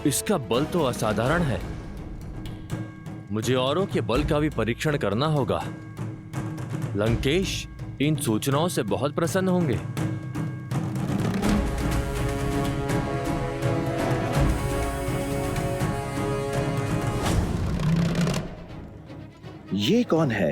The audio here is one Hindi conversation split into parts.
इसका बल तो असाधारण है। मुझे औरों के बल का भी परीक्षण करना होगा। लंकेश इन सूचनाओं से बहुत प्रसन्न होंगे। ये कौन है?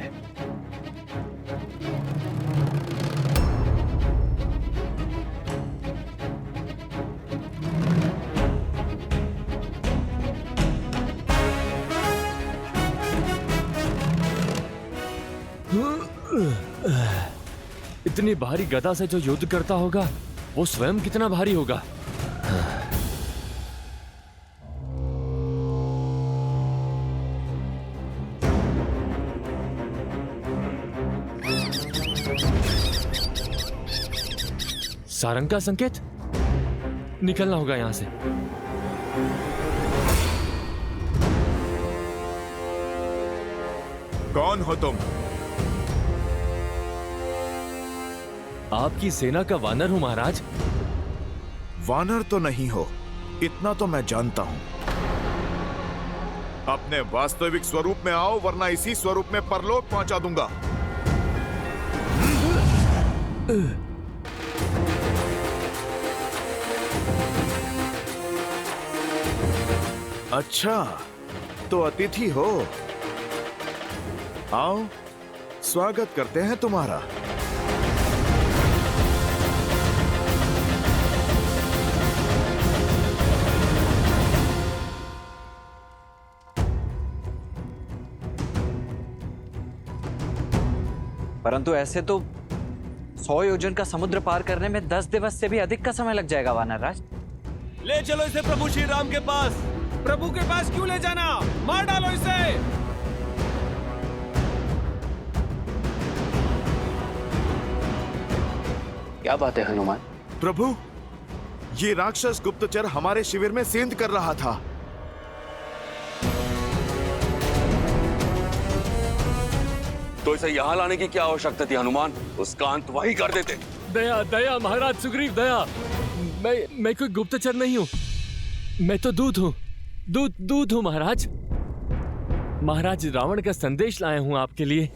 इतनी भारी गदा से जो युद्ध करता होगा वो स्वयं कितना भारी होगा। सारंग का संकेत, निकलना होगा यहां से। कौन हो तुम? आपकी सेना का वानर हूं महाराज। वानर तो नहीं हो, इतना तो मैं जानता हूं। अपने वास्तविक स्वरूप में आओ, वरना इसी स्वरूप में परलोक पहुंचा दूंगा। अच्छा, तो अतिथि हो। आओ, स्वागत करते हैं तुम्हारा। परंतु ऐसे तो 100 योजन का समुद्र पार करने में 10 दिवस से भी अधिक का समय लग जाएगा वानरराज। ले चलो इसे प्रभु श्री राम के पास। प्रभु के पास क्यों ले जाना? मार डालो इसे। क्या बात है हनुमान? प्रभु, ये राक्षस गुप्तचर हमारे शिविर में सेंध कर रहा था। तो इसे यहाँ लाने की क्या आवश्यकता थी हनुमान? उसका अंत वही कर देते। दया दया महाराज सुग्रीव, दया। मैं कोई गुप्तचर नहीं हूं, मैं तो दूत हूं। दूत हूं महाराज। महाराज रावण का संदेश लाया हूं आपके लिए।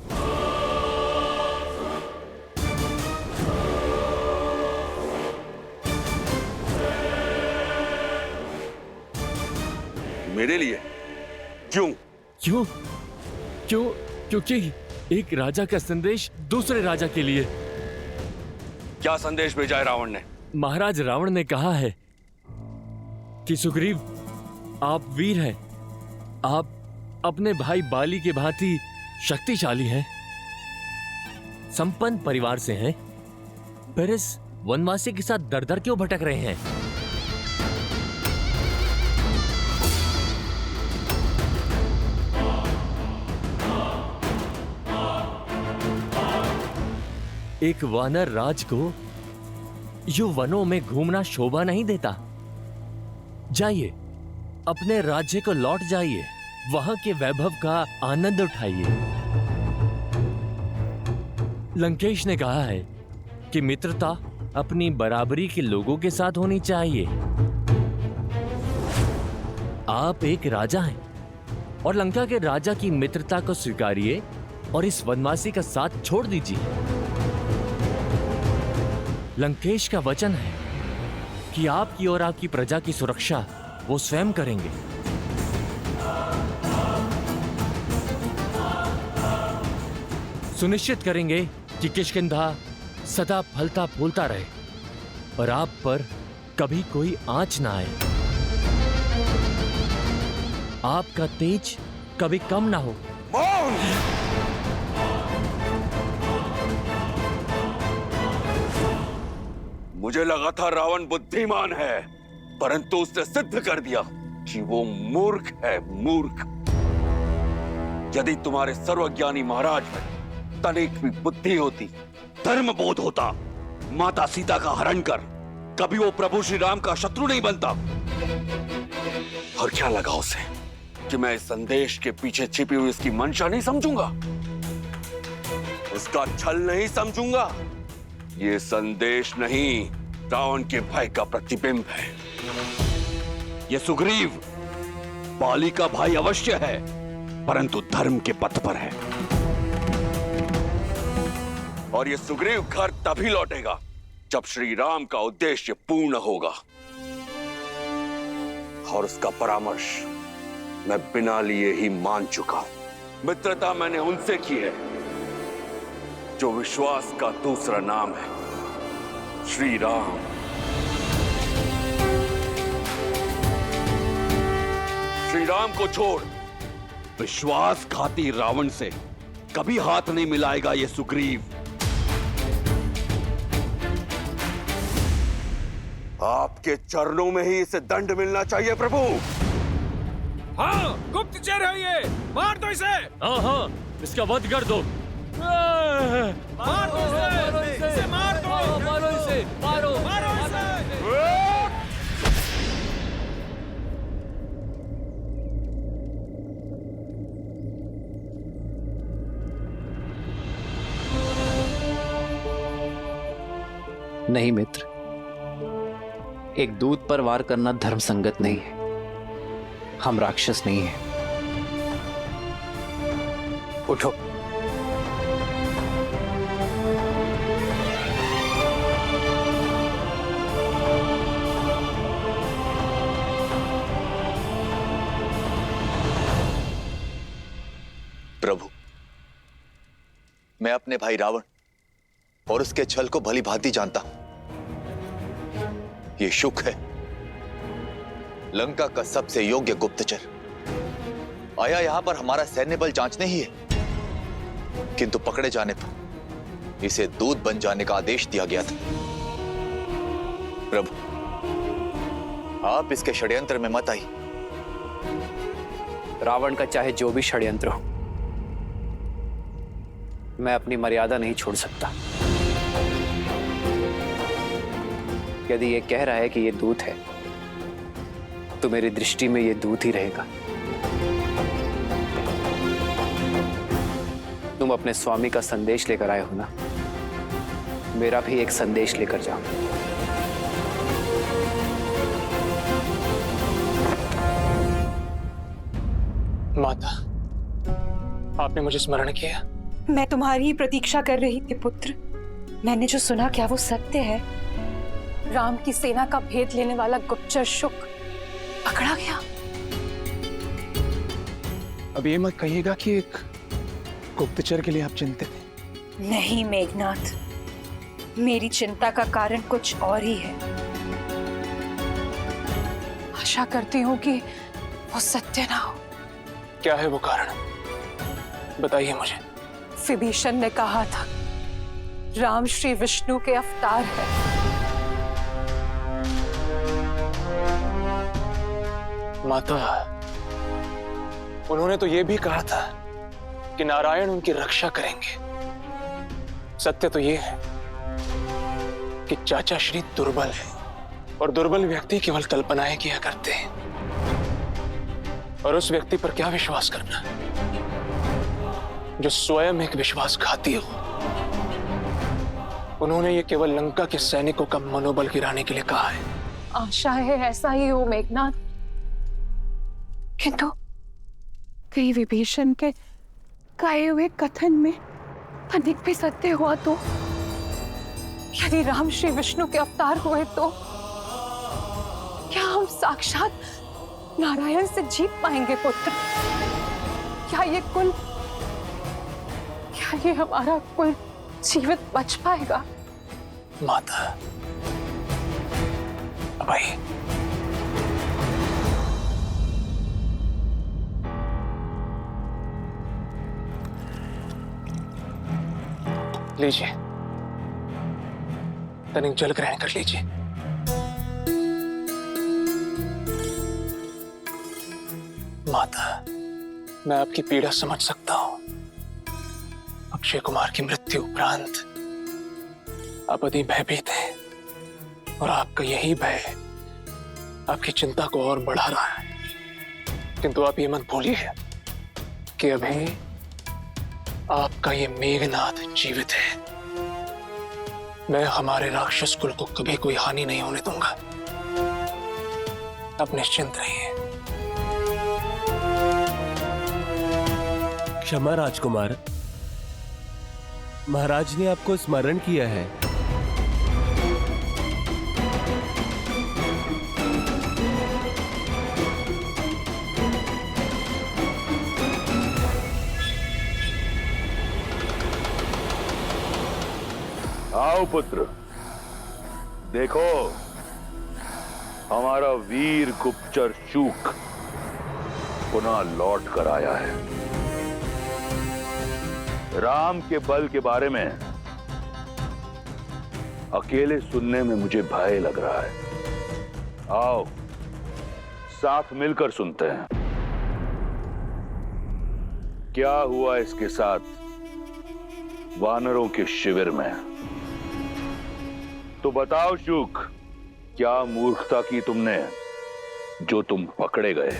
मेरे लिए? क्यों? क्योंकि एक राजा का संदेश दूसरे राजा के लिए। क्या संदेश भेजा है रावण ने? महाराज रावण ने कहा है कि सुग्रीव, आप वीर हैं, आप अपने भाई बाली के भांति शक्तिशाली हैं, संपन्न परिवार से हैं, पर इस वनवासी के साथ दर दर क्यों भटक रहे हैं? एक वानर राज को यूं वनों में घूमना शोभा नहीं देता। जाइए, अपने राज्य को लौट जाइए, वहां के वैभव का आनंद उठाइए। लंकेश ने कहा है कि मित्रता अपनी बराबरी के लोगों के साथ होनी चाहिए। आप एक राजा हैं और लंका के राजा की मित्रता को स्वीकारिए और इस वनवासी का साथ छोड़ दीजिए। लंकेश का वचन है कि आपकी और आपकी प्रजा की सुरक्षा वो स्वयं करेंगे। सुनिश्चित करेंगे कि किष्किंधा सदा फलता फूलता रहे और आप पर कभी कोई आंच ना आए। आपका तेज कभी कम ना हो। मुझे लगा था रावण बुद्धिमान है, परंतु उसने सिद्ध कर दिया कि वो मूर्ख है, मूर्ख। यदि तुम्हारे सर्वज्ञानी महाराज में तनिक भी बुद्धि होती, धर्म बोध होता, माता सीता का हरण कर कभी वो प्रभु श्री राम का शत्रु नहीं बनता। और क्या लगा उसे कि मैं इस संदेश के पीछे छिपी हुई इसकी मंशा नहीं समझूंगा, उसका छल नहीं समझूंगा। ये संदेश नहीं, रावण के भय का प्रतिबिंब है। ये सुग्रीव बाली का भाई अवश्य है, परंतु धर्म के पथ पर है। और ये सुग्रीव घर तभी लौटेगा जब श्री राम का उद्देश्य पूर्ण होगा। और उसका परामर्श मैं बिना लिए ही मान चुका हूं। मित्रता मैंने उनसे की है जो विश्वास का दूसरा नाम है, श्री राम। श्री राम को छोड़ विश्वासघाती रावण से कभी हाथ नहीं मिलाएगा ये सुग्रीव। आपके चरणों में ही इसे दंड मिलना चाहिए प्रभु। हाँ, गुप्तचर है ये, मार दो इसे। हाँ हाँ, इसका वध कर दो। मार दो इसे, मार दो, मारो इसे, मारो मारो इसे। नहीं मित्र, एक दूत पर वार करना धर्म संगत नहीं है। हम राक्षस नहीं हैं। उठो। प्रभु, मैं अपने भाई रावण और उसके छल को भली भांति जानता हूं। ये शुक है, लंका का सबसे योग्य गुप्तचर। आया यहां पर हमारा सैन्य बल जांचने ही है, किंतु पकड़े जाने पर इसे दूत बन जाने का आदेश दिया गया था। प्रभु, आप इसके षड्यंत्र में मत आइए। रावण का चाहे जो भी षड्यंत्र हो, मैं अपनी मर्यादा नहीं छोड़ सकता। यदि ये कह रहा है कि ये दूत है, तो मेरी दृष्टि में ये दूत ही रहेगा। तुम अपने स्वामी का संदेश लेकर आए हो ना, मेरा भी एक संदेश लेकर जाओ। माता, आपने मुझे स्मरण किया। मैं तुम्हारी ही प्रतीक्षा कर रही थी पुत्र। मैंने जो सुना, क्या वो सत्य है? राम की सेना का भेद लेने वाला गुप्तचर शुक पकड़ा गया। अब ये मत कहिएगा कि एक गुप्तचर के लिए आप चिंतित हैं। नहीं मेघनाथ, मेरी चिंता का कारण कुछ और ही है। आशा करती हूँ कि वो सत्य ना हो। क्या है वो कारण, बताइए मुझे। विभीषण ने कहा था, राम श्री विष्णु के अवतार है। माता, उन्होंने तो ये भी कहा था कि नारायण उनकी रक्षा करेंगे। सत्य तो ये है कि चाचा श्री दुर्बल है, और दुर्बल व्यक्ति केवल कल्पनाएं किया करते हैं। और उस व्यक्ति पर क्या विश्वास करना जो स्वयं एक विश्वासघाती हो। उन्होंने ये केवल लंका के सैनिकों का मनोबल गिराने के लिए कहा है। आशा है ऐसा ही हो मेघनाथ, किंतु कहीं विभीषण के कहे हुए कथन में अधिक भी सत्य हुआ तो? यदि राम श्री विष्णु के अवतार हुए तो क्या हम साक्षात नारायण से जीत पाएंगे पुत्र? क्या ये हमारा कुल जीवित बच पाएगा? माता, अब आइए। लीजिए, तनिक जल ग्रहण कर लीजिए। माता, मैं आपकी पीड़ा समझ सकता हूं। अक्षय कुमार की मृत्यु उपरांत आप अति भयभीत हैं, और आपका यही भय आपकी चिंता को और बढ़ा रहा है। किंतु आप ये मत भूलिए कि अभी आपका ये मेघनाथ जीवित है। मैं हमारे राक्षस कुल को कभी कोई हानि नहीं होने दूंगा। अब निश्चिंत रहिए। क्षमा राजकुमार, महाराज ने आपको स्मरण किया है। आओ पुत्र, देखो हमारा वीर गुप्तचर शूक पुनः लौट कर आया है। राम के बल के बारे में अकेले सुनने में मुझे भय लग रहा है। आओ साथ मिलकर सुनते हैं क्या हुआ इसके साथ वानरों के शिविर में। तो बताओ शूक, क्या मूर्खता की तुमने जो तुम पकड़े गए?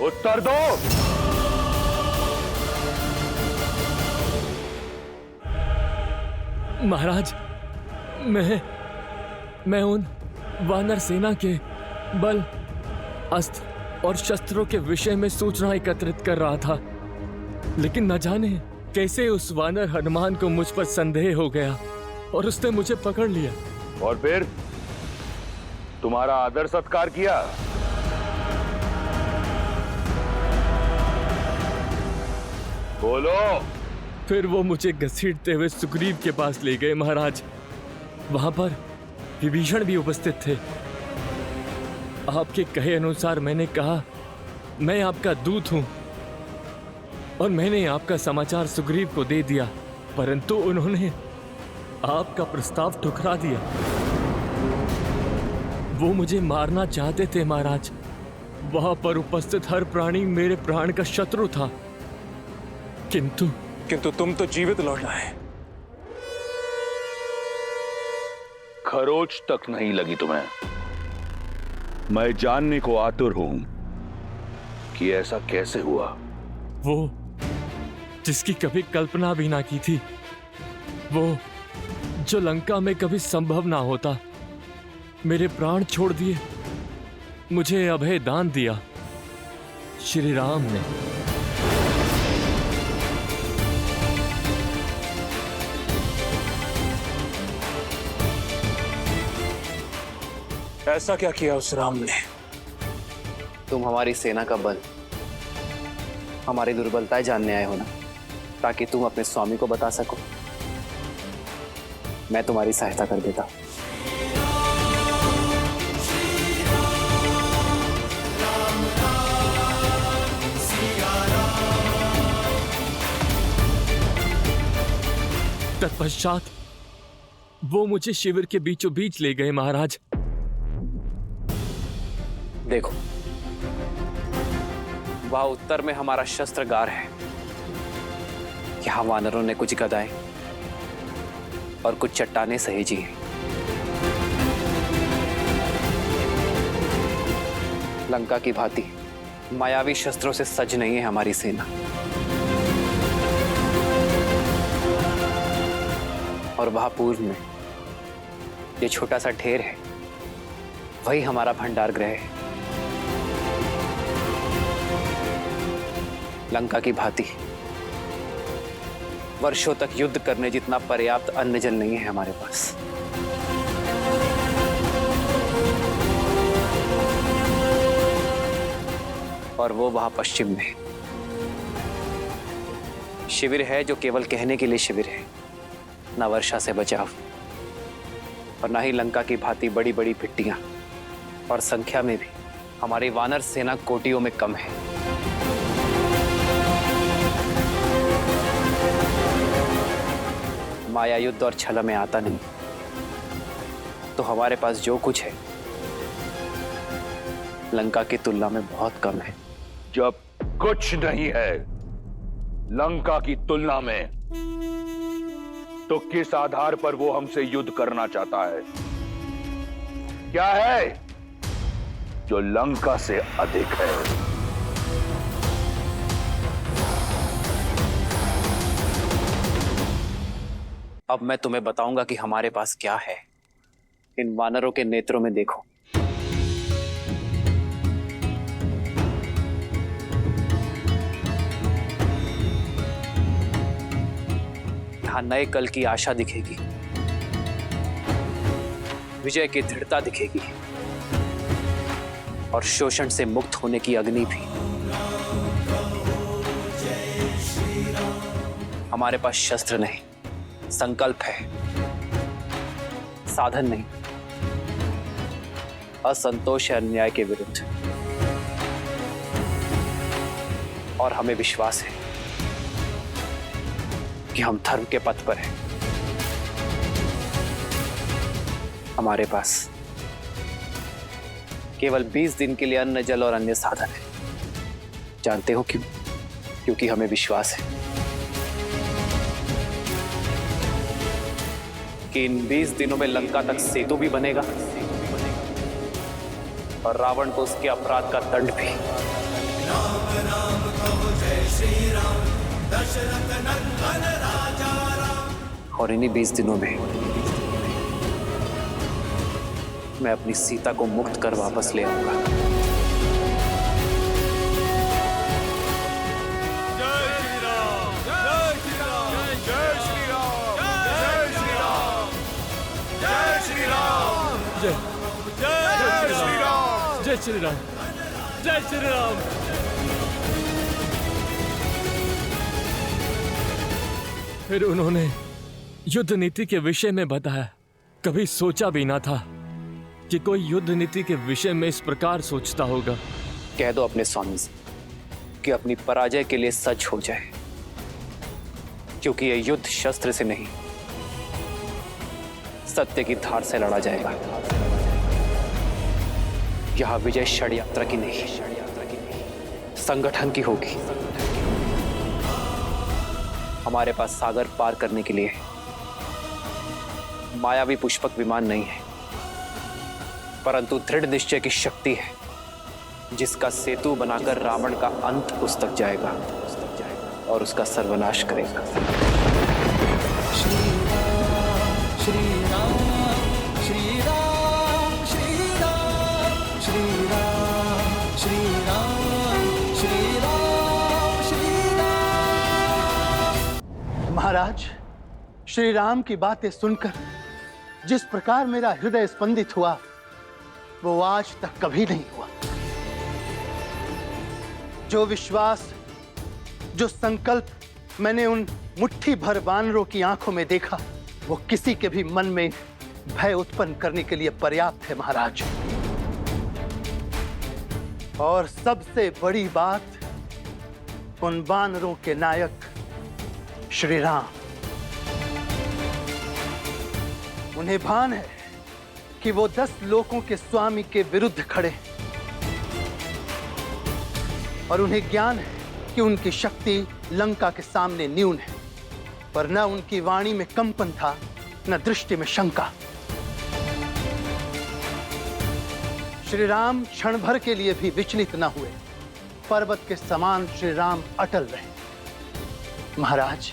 उत्तर दो। महाराज, मैं उन वानर सेना के बल, अस्त्र और शस्त्रों के विषय में सूचना एकत्रित कर रहा था, लेकिन न जाने कैसे उस वानर हनुमान को मुझ पर संदेह हो गया और उसने मुझे पकड़ लिया। और फिर तुम्हारा आदर सत्कार किया? बोलो। फिर वो मुझे घसीटते हुए सुग्रीव के पास ले गए महाराज। वहां पर विभीषण भी उपस्थित थे। आपके कहे अनुसार मैंने कहा, मैं आपका दूत हूं और मैंने आपका समाचार सुग्रीव को दे दिया, परंतु उन्होंने आपका प्रस्ताव ठुकरा दिया। वो मुझे मारना चाहते थे महाराज। वहां पर उपस्थित हर प्राणी मेरे प्राण का शत्रु था, किंतु तुम तो जीवित लौट आए। खरोच तक नहीं लगी तुम्हें। मैं जानने को आतुर हूं कि ऐसा कैसे हुआ। वो जिसकी कभी कल्पना भी ना की थी, वो जो लंका में कभी संभव ना होता, मेरे प्राण छोड़ दिए, मुझे अभय दान दिया श्री राम ने। ऐसा क्या किया उस राम ने? तुम हमारी सेना का बल, हमारी दुर्बलताएं जानने आए हो ना, ताकि तुम अपने स्वामी को बता सको। मैं तुम्हारी सहायता कर देता। तत्पश्चात वो मुझे शिविर के बीचों बीच ले गए महाराज। देखो, वहां उत्तर में हमारा शस्त्रगार है। यहां वानरों ने कुछ गदाएं और कुछ चट्टानें सहेजी हैं। लंका की भांति मायावी शस्त्रों से सज नहीं है हमारी सेना। और वहां पूर्व में ये छोटा सा ढेर है, वही हमारा भंडार गृह है। लंका की भांति वर्षों तक युद्ध करने जितना पर्याप्त अन्न जल नहीं है हमारे पास। और वो वहां पश्चिम में शिविर है, जो केवल कहने के लिए शिविर है, ना वर्षा से बचाव और ना ही लंका की भांति बड़ी बड़ी भिट्टियां, और संख्या में भी हमारी वानर सेना कोटियों में कम है। माया युद्ध और छल में आता नहीं, तो हमारे पास जो कुछ है लंका की तुलना में बहुत कम है। जब कुछ नहीं है लंका की तुलना में, तो किस आधार पर वो हमसे युद्ध करना चाहता है? क्या है जो लंका से अधिक है? अब मैं तुम्हें बताऊंगा कि हमारे पास क्या है। इन वानरों के नेत्रों में देखो। यहां नए कल की आशा दिखेगी, विजय की दृढ़ता दिखेगी और शोषण से मुक्त होने की अग्नि भी। हमारे पास शस्त्र नहीं, संकल्प है, साधन नहीं, असंतोष है अन्याय के विरुद्ध। और हमें विश्वास है कि हम धर्म के पथ पर हैं। हमारे पास केवल 20 दिन के लिए अन्न, जल और अन्य साधन है। जानते हो क्यों? क्योंकि हमें विश्वास है कि इन 20 दिनों में लंका तक सेतु भी बनेगा और रावण को उसके अपराध का दंड भी। और इन्हीं 20 दिनों में मैं अपनी सीता को मुक्त कर वापस ले आऊंगा। जय श्री राम, जय श्री राम। फिर उन्होंने युद्ध नीति के विषय में बताया। कभी सोचा भी ना था कि कोई युद्ध नीति के विषय में इस प्रकार सोचता होगा। कह दो अपने स्वामी से कि अपनी पराजय के लिए सच हो जाए, क्योंकि यह युद्ध शस्त्र से नहीं, सत्य की धार से लड़ा जाएगा। यह विजय षड्यंत्र की नहीं, संगठन की होगी। हमारे पास सागर पार करने के लिए मायावी पुष्पक विमान नहीं है, परंतु दृढ़ निश्चय की शक्ति है, जिसका सेतु बनाकर रावण का अंत उस तक जाएगा और उसका सर्वनाश करेगा। श्री राम श्री राम श्री राम श्री राम श्री राम श्री राम श्री राम श्री राम। महाराज, श्री राम की बातें सुनकर जिस प्रकार मेरा हृदय स्पंदित हुआ, वो आज तक कभी नहीं हुआ। जो विश्वास, जो संकल्प मैंने उन मुट्ठी भर वानरों की आंखों में देखा, वो किसी के भी मन में भय उत्पन्न करने के लिए पर्याप्त है महाराज। और सबसे बड़ी बात, उन वानरों के नायक श्री राम, उन्हें भान है कि वो 10 लोकों के स्वामी के विरुद्ध खड़े, और उन्हें ज्ञान है कि उनकी शक्ति लंका के सामने न्यून है, पर न उनकी वाणी में कंपन था, न दृष्टि में शंका। श्री राम क्षण भर के लिए भी विचलित न हुए, पर्वत के समान श्री राम अटल रहे। महाराज,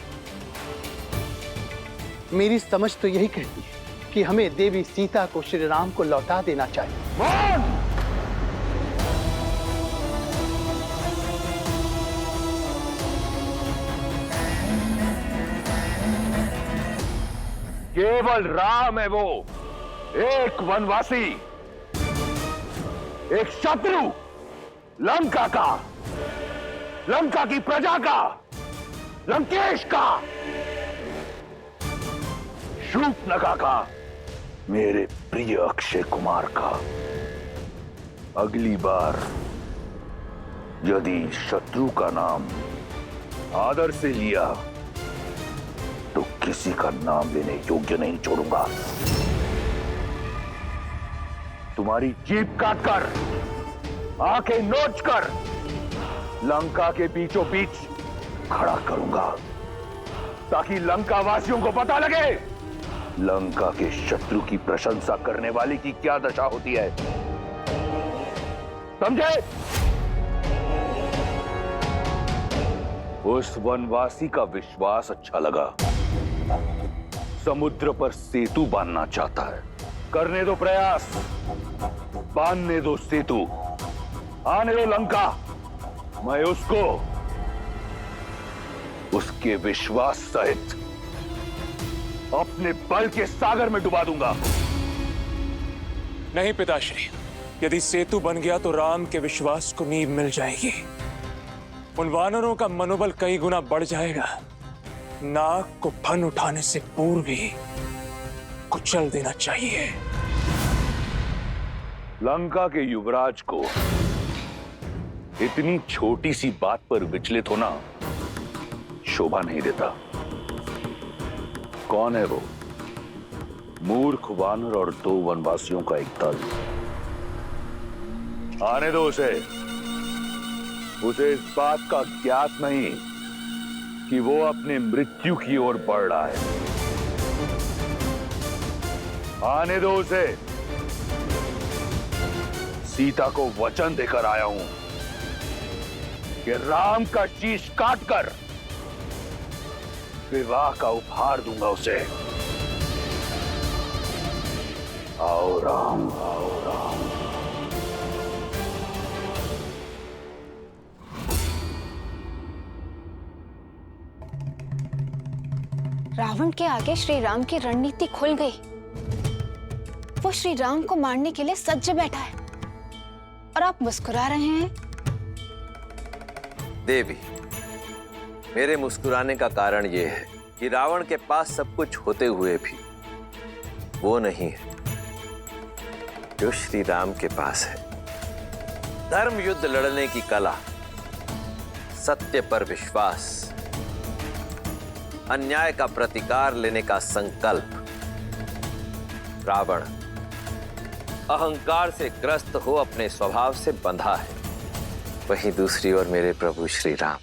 मेरी समझ तो यही कहती है कि हमें देवी सीता को श्री राम को लौटा देना चाहिए। केवल राम है वो, एक वनवासी, एक शत्रु, लंका का, लंका की प्रजा का, लंकेश का, शूर्पणखा का, मेरे प्रिय अक्षय कुमार का। अगली बार यदि शत्रु का नाम आदर से लिया तो किसी का नाम लेने योग्य नहीं छोड़ूंगा। तुम्हारी जीभ काटकर, आंखें नोचकर लंका के बीचों बीच खड़ा करूंगा, ताकि लंका वासियों को पता लगे लंका के शत्रु की प्रशंसा करने वाले की क्या दशा होती है। समझे? उस वनवासी का विश्वास अच्छा लगा। समुद्र पर सेतु बांधना चाहता है। करने दो प्रयास, बांधने दो सेतु, आने दो लंका। मैं उसको उसके विश्वास सहित अपने बल के सागर में डुबा दूंगा। नहीं पिताश्री, यदि सेतु बन गया तो राम के विश्वास को नींव मिल जाएगी। उन वानरों का मनोबल कई गुना बढ़ जाएगा। नाग को फन उठाने से पूर्व ही कुचल देना चाहिए। लंका के युवराज को इतनी छोटी सी बात पर विचलित होना शोभा नहीं देता। कौन है वो? मूर्ख वानर और 2 वनवासियों का एक दल। आने दो उसे इस बात का ज्ञात नहीं कि वो अपने मृत्यु की ओर बढ़ रहा है। आने दो उसे। सीता को वचन देकर आया हूं कि राम का शीश काटकर विवाह का उपहार दूंगा उसे। आओ राम, आओ राम। रावण के आगे श्री राम की रणनीति खुल गई। वो श्री राम को मारने के लिए सज्ज बैठा है और आप मुस्कुरा रहे हैं। देवी, मेरे मुस्कुराने का कारण यह है कि रावण के पास सब कुछ होते हुए भी वो नहीं है जो श्री राम के पास है। धर्म युद्ध लड़ने की कला, सत्य पर विश्वास, अन्याय का प्रतिकार लेने का संकल्प। रावण अहंकार से ग्रस्त हो अपने स्वभाव से बंधा है। वहीं दूसरी ओर मेरे प्रभु श्री राम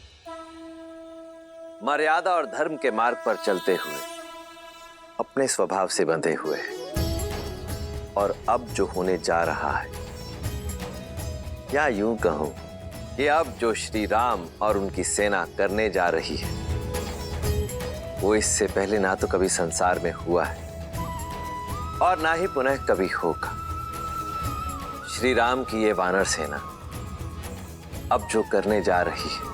मर्यादा और धर्म के मार्ग पर चलते हुए अपने स्वभाव से बंधे हुए हैं। और अब जो होने जा रहा है, या यूं कहूं कि अब जो श्री राम और उनकी सेना करने जा रही है, वो इससे पहले ना तो कभी संसार में हुआ है और ना ही पुनः कभी होगा। श्री राम की ये वानर सेना अब जो करने जा रही है,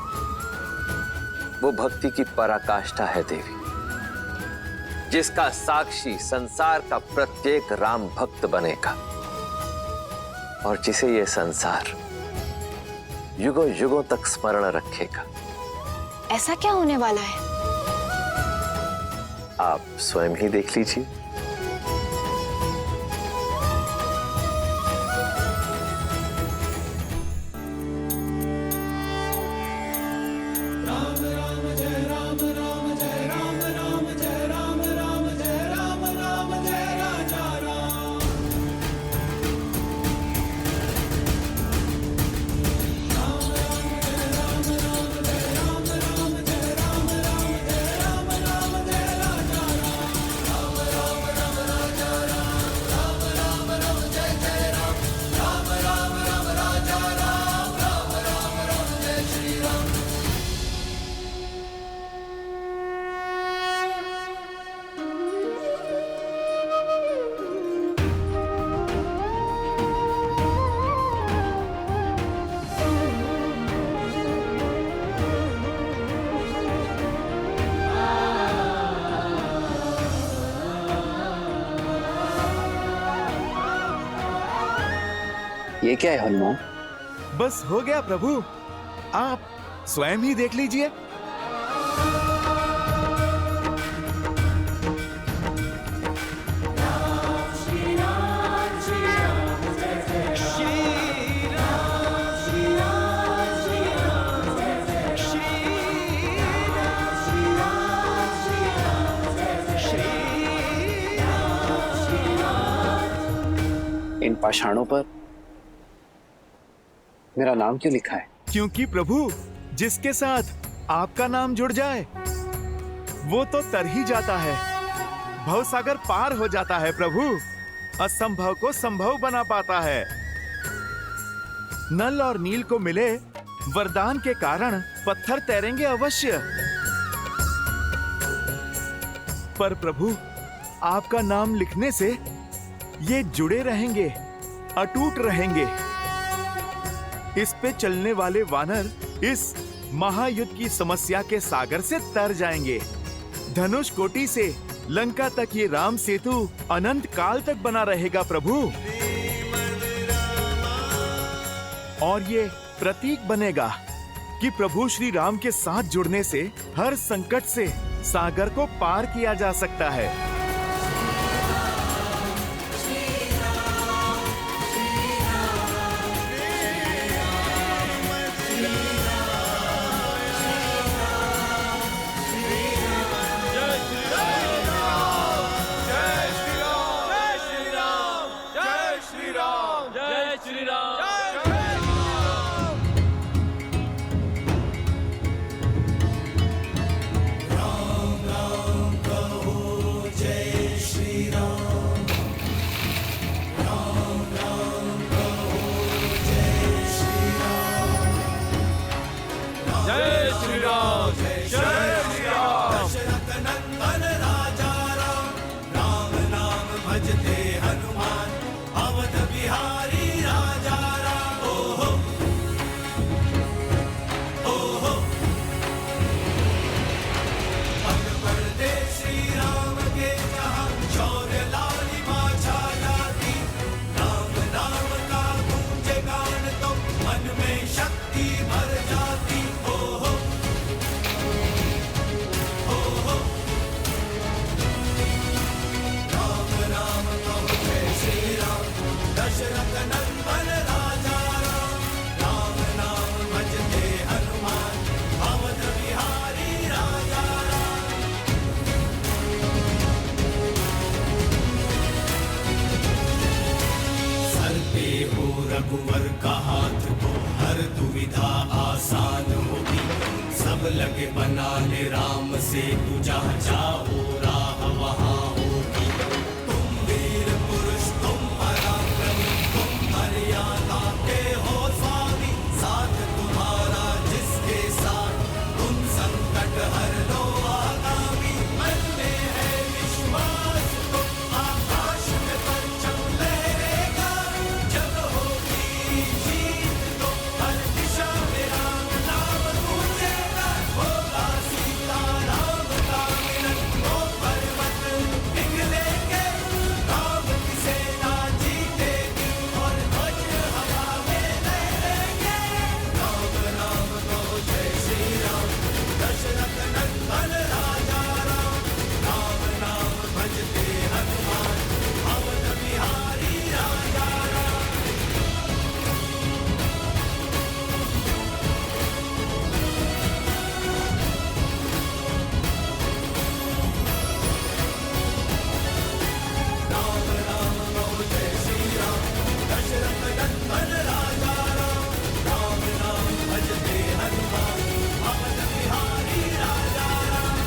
वो भक्ति की पराकाष्ठा है देवी, जिसका साक्षी संसार का प्रत्येक राम भक्त बनेगा और जिसे ये संसार युगों युगों तक स्मरण रखेगा। ऐसा क्या होने वाला है? आप स्वयं ही देख लीजिए। ये क्या है हनुमान? बस हो गया प्रभु, आप स्वयं ही देख लीजिए। इन पाषाणों पर मेरा नाम क्यों लिखा है? क्योंकि प्रभु, जिसके साथ आपका नाम जुड़ जाए वो तो तर ही जाता है, भवसागर पार हो जाता है प्रभु, असंभव को संभव बना पाता है। नल और नील को मिले वरदान के कारण पत्थर तैरेंगे अवश्य, पर प्रभु आपका नाम लिखने से ये जुड़े रहेंगे, अटूट रहेंगे। इस पे चलने वाले वानर इस महायुद्ध की समस्या के सागर से तर जाएंगे। धनुष कोटि से लंका तक ये राम सेतु अनंत काल तक बना रहेगा प्रभु। और ये प्रतीक बनेगा कि प्रभु श्री राम के साथ जुड़ने से हर संकट से सागर को पार किया जा सकता है। रघुवर का हाथ तो हर दुविधा आसान होगी। सब लगे बनाने राम से तू जहाँ जाओ राह वहाँ होगी। तुम वीर पुरुष तुम पराक्रमी तुम मर्यादा के हो स्वामी। साथ तुम्हारा जिसके साथ तुम संकट हर लो आगामी। मन में है विश्वास तो आकाश में परचम लहरेगा। जब होगी जीत तो हर दिशा में राम नाम गूंजेगा। होगा सीता राम का मिलन वो पर्वत पिघलेंगे। राम की सेना जीतेगी और ध्वज हवा में लहरेंगे। राम राम कहो जय श्री राम। दशरथ नंदन राजा राम। राम नाम भजते हनुमान अवध बिहारी राजा राम। राम राम कहो जय श्री राम। दशरथ नंदन राजा राम। राम नाम भजते हनुमान अवध बिहारी राजा राम।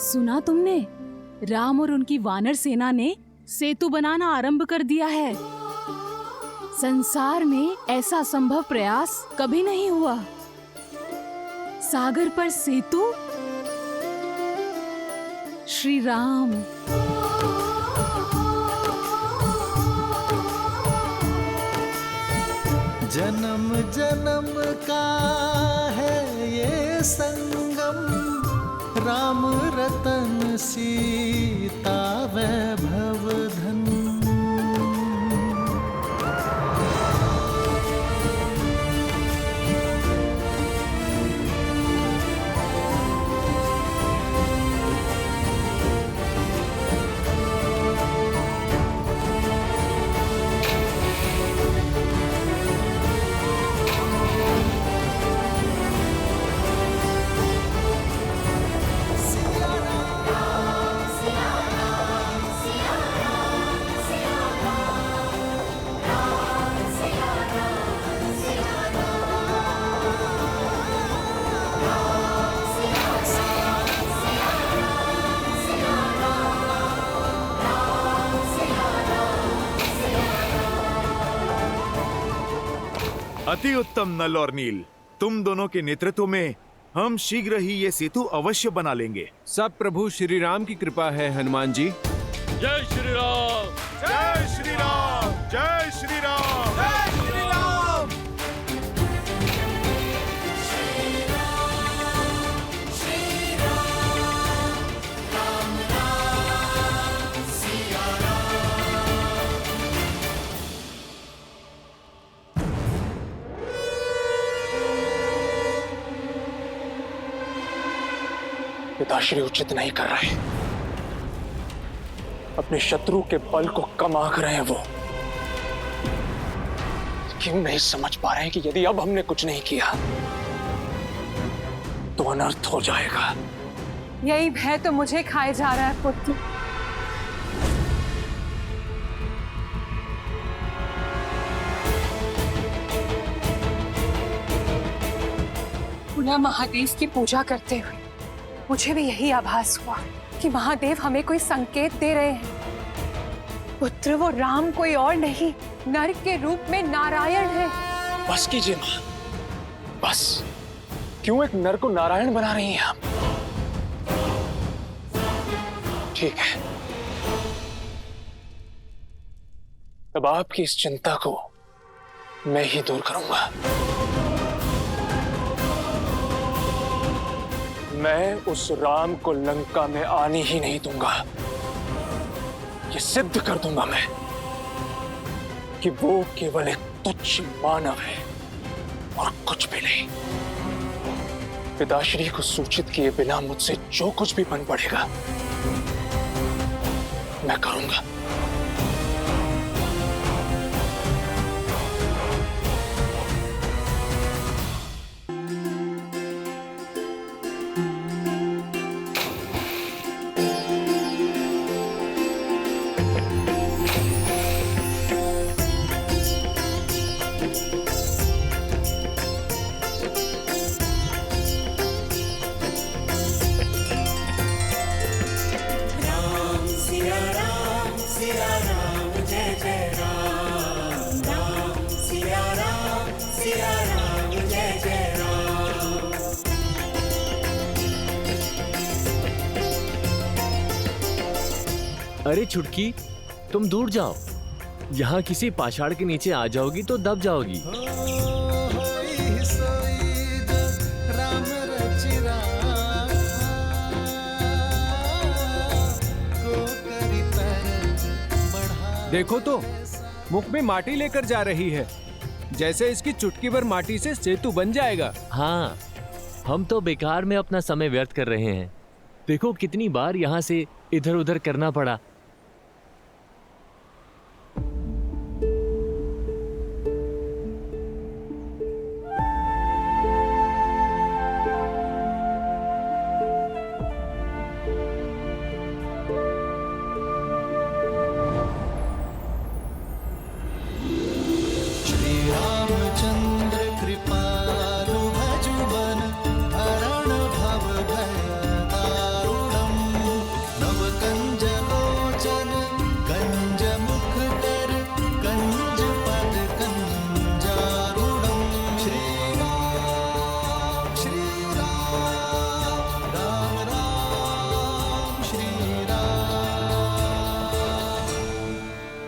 सुना तुमने? राम और उनकी वानर सेना ने सेतु बनाना आरंभ कर दिया है। संसार में ऐसा संभव प्रयास कभी नहीं हुआ। सागर पर सेतु। श्री राम। जन्म जन्म का है ये संगम। राम रतन सीता वैभव धन। सिया राम अति उत्तम नल और नील, तुम दोनों के नेतृत्व में हम शीघ्र ही ये सेतु अवश्य बना लेंगे। सब प्रभु श्री राम की कृपा है हनुमान जी। जय श्री राम, जय श्री राम, जय श्री राम, जय श्री राम। पिताश्री उचित नहीं कर रहे, अपने शत्रु के बल को कम आंक रहे हैं वो। क्यों नहीं समझ पा रहे हैं कि यदि अब हमने कुछ नहीं किया तो अनर्थ हो जाएगा। यही भय तो मुझे खाए जा रहा है पुत्र। पुनः महादेव की पूजा करते हुए मुझे भी यही आभास हुआ कि महादेव हमें कोई संकेत दे रहे हैं। पुत्र, वो राम कोई और नहीं, नर के रूप में नारायण है। बस कीजिए मां, बस। क्यों एक नर को नारायण बना रही हैं आप? ठीक है, अब आपकी इस चिंता को मैं ही दूर करूंगा। मैं उस राम को लंका में आने ही नहीं दूंगा। ये सिद्ध कर दूंगा मैं कि वो केवल एक तुच्छ मानव है और कुछ भी नहीं। पिताश्री को सूचित किए बिना मुझसे जो कुछ भी बन पड़ेगा मैं करूंगा। अरे छुटकी, तुम दूर जाओ। यहाँ किसी पाषाण के नीचे आ जाओगी तो दब जाओगी। देखो तो, मुख में माटी लेकर जा रही है, जैसे इसकी चुटकी भर माटी से सेतु बन जाएगा। हाँ, हम तो बेकार में अपना समय व्यर्थ कर रहे हैं। देखो कितनी बार यहाँ से इधर उधर करना पड़ा।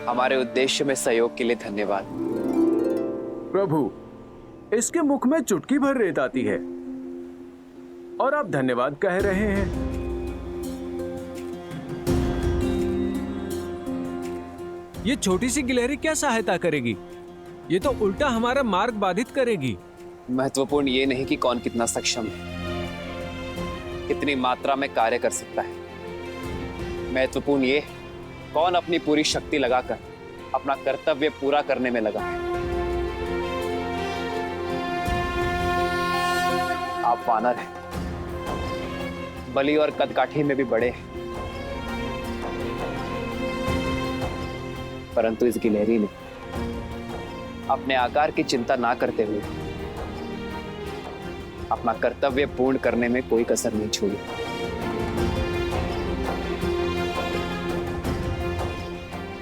हमारे उद्देश्य में सहयोग के लिए धन्यवाद। प्रभु, इसके मुख में चुटकी भर रेत आती है और आप धन्यवाद कह रहे हैं। ये छोटी सी गिलहरी क्या सहायता करेगी? ये तो उल्टा हमारा मार्ग बाधित करेगी। महत्वपूर्ण ये नहीं कि कौन कितना सक्षम है, कितनी मात्रा में कार्य कर सकता है। महत्वपूर्ण ये कौन अपनी पूरी शक्ति लगाकर अपना कर्तव्य पूरा करने में लगा है। आप वानर हैं, बलि और कदकाठी में भी बड़े हैं, परंतु इस गिलहरी ने अपने आकार की चिंता ना करते हुए अपना कर्तव्य पूर्ण करने में कोई कसर नहीं छोड़ी।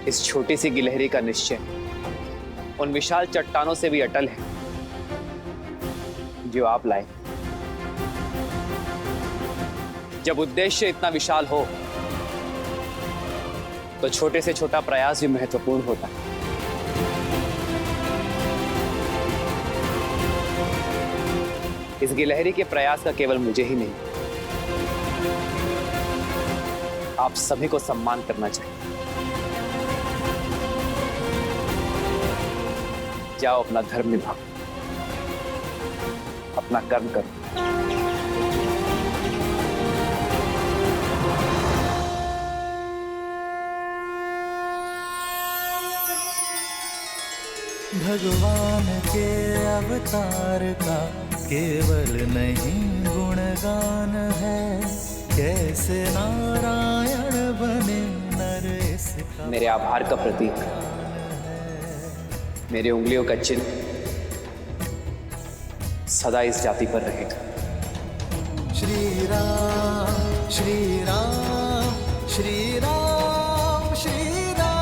इस छोटी सी गिलहरी का निश्चय उन विशाल चट्टानों से भी अटल है जो आप लाए। जब उद्देश्य इतना विशाल हो तो छोटे से छोटा प्रयास भी महत्वपूर्ण होता है। इस गिलहरी के प्रयास का केवल मुझे ही नहीं, आप सभी को सम्मान करना चाहिए। जाओ, अपना धर्म निभाओ, अपना कर्म करो। भगवान के अवतार का केवल नहीं गुणगान है, कैसे नारायण बने नर इसका। मेरे आभार का प्रतीक मेरे उंगलियों का चिन्ह सदा इस जाति पर रहेगा। श्री राम श्री राम श्री राम श्री राम।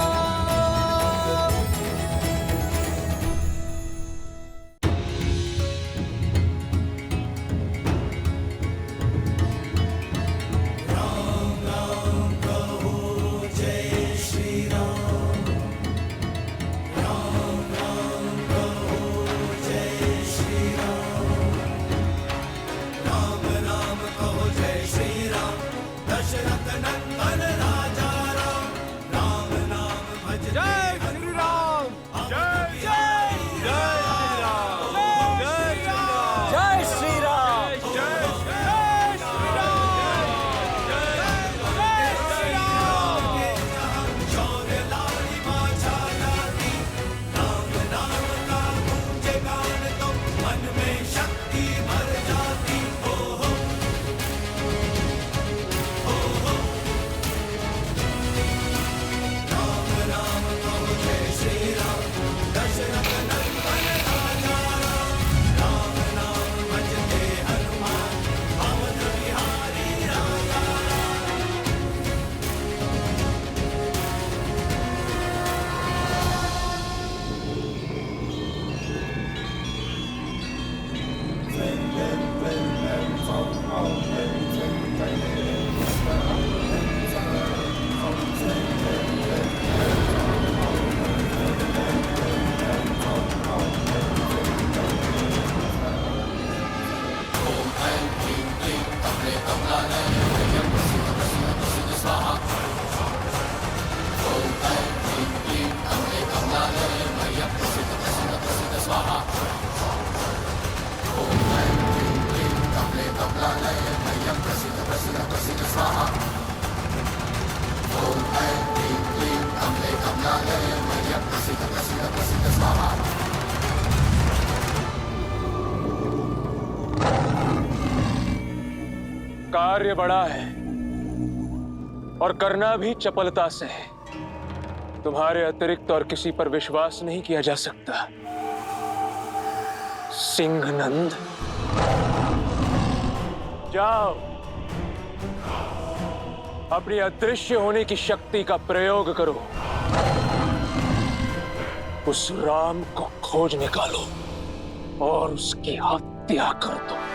कार्य बड़ा है और करना भी चपलता से है। तुम्हारे अतिरिक्त और किसी पर विश्वास नहीं किया जा सकता। सिंहनंद, जाओ, अपनी अदृश्य होने की शक्ति का प्रयोग करो, उस राम को खोज निकालो और उसकी हत्या कर दो।